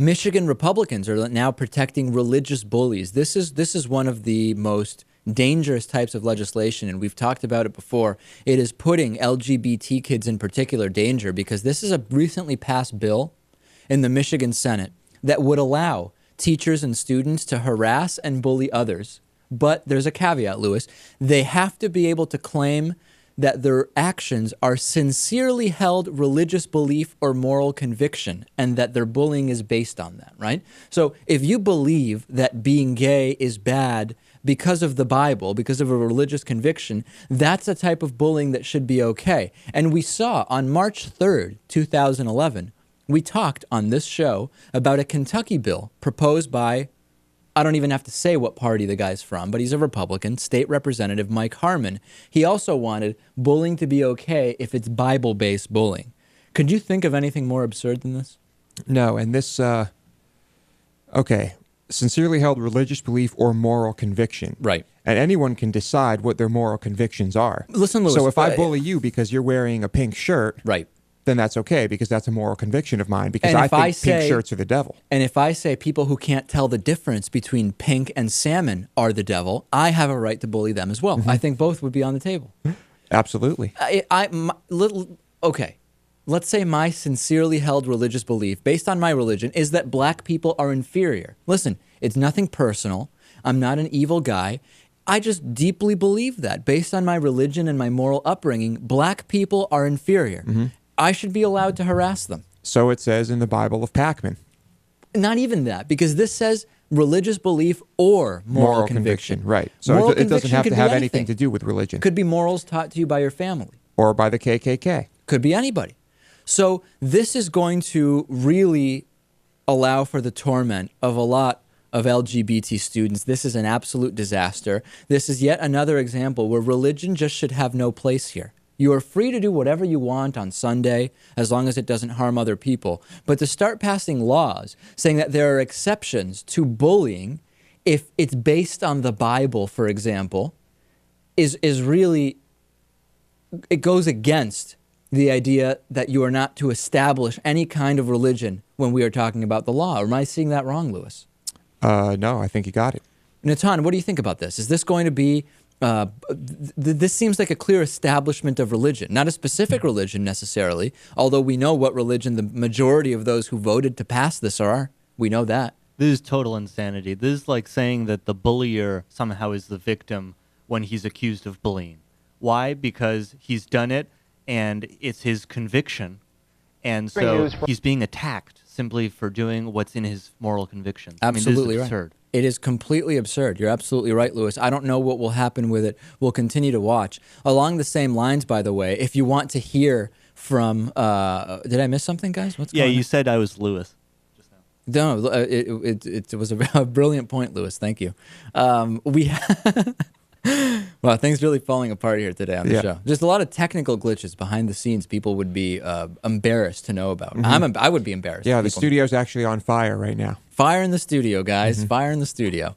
Michigan Republicans are now protecting religious bullies. This is one of the most dangerous types of legislation, and we've talked about it before. It is putting LGBT kids in particular danger because this is a recently passed bill in the Michigan Senate that would allow teachers and students to harass and bully others. But there's a caveat, Lewis. They have to be able to claim that their actions are sincerely held religious belief or moral conviction, and that their bullying is based on that, right? So if you believe that being gay is bad because of the Bible, because of a religious conviction, that's a type of bullying that should be okay. And we saw on March 3rd, 2011, we talked on this show about a Kentucky bill proposed by, I don't even have to say what party the guy's from, but he's a Republican, State Representative Mike Harmon. He also wanted bullying to be okay if it's Bible-based bullying. Could you think of anything more absurd than this? No, and this, okay, sincerely held religious belief or moral conviction. Right. And anyone can decide what their moral convictions are. Listen, Lewis. So if I bully you because you're wearing a pink shirt, right, then that's okay because that's a moral conviction of mine because and I think pink shirts are the devil. And if I say people who can't tell the difference between pink and salmon are the devil, I have a right to bully them as well. I think both would be on the table. Absolutely. Okay. Let's say my sincerely held religious belief, based on my religion, is that black people are inferior. Listen, it's nothing personal. I'm not an evil guy. I just deeply believe that. Based on my religion and my moral upbringing, black people are inferior. I should be allowed to harass them. So it says in the Bible of Pakman. Not even that, because this says religious belief or moral conviction. Right. So it doesn't have to have anything to do with religion. Could be morals taught to you by your family. Or by the KKK. Could be anybody. So this is going to really allow for the torment of a lot of LGBT students. This is an absolute disaster. This is yet another example where religion just should have no place here. You are free to do whatever you want on Sunday as long as it doesn't harm other people. But to start passing laws saying that there are exceptions to bullying if it's based on the Bible, for example, is really, it goes against the idea that you are not to establish any kind of religion when we are talking about the law. Or am I seeing that wrong, Lewis? No, I think you got it. Natan, what do you think about this? Is this going to be, this seems like a clear establishment of religion, not a specific religion necessarily, although we know what religion the majority of those who voted to pass this are. We know that. This is total insanity. This is like saying that the bullier somehow is the victim when he's accused of bullying. Why? Because he's done it and it's his conviction. And so he's being attacked simply for doing what's in his moral convictions. Absolutely I mean, this is absurd. Right. It is completely absurd. You're absolutely right, Lewis. I don't know what will happen with it. We'll continue to watch. Along the same lines, by the way, if you want to hear from... did I miss something, guys? What's going on? Yeah, you said I was Lewis just now. No, it was a brilliant point, Lewis. Thank you. Wow, things really falling apart here today on the show. Just a lot of technical glitches behind the scenes people would be embarrassed to know about. I would be embarrassed. Yeah, the studio's actually on fire right now. Fire in the studio, guys. Fire in the studio.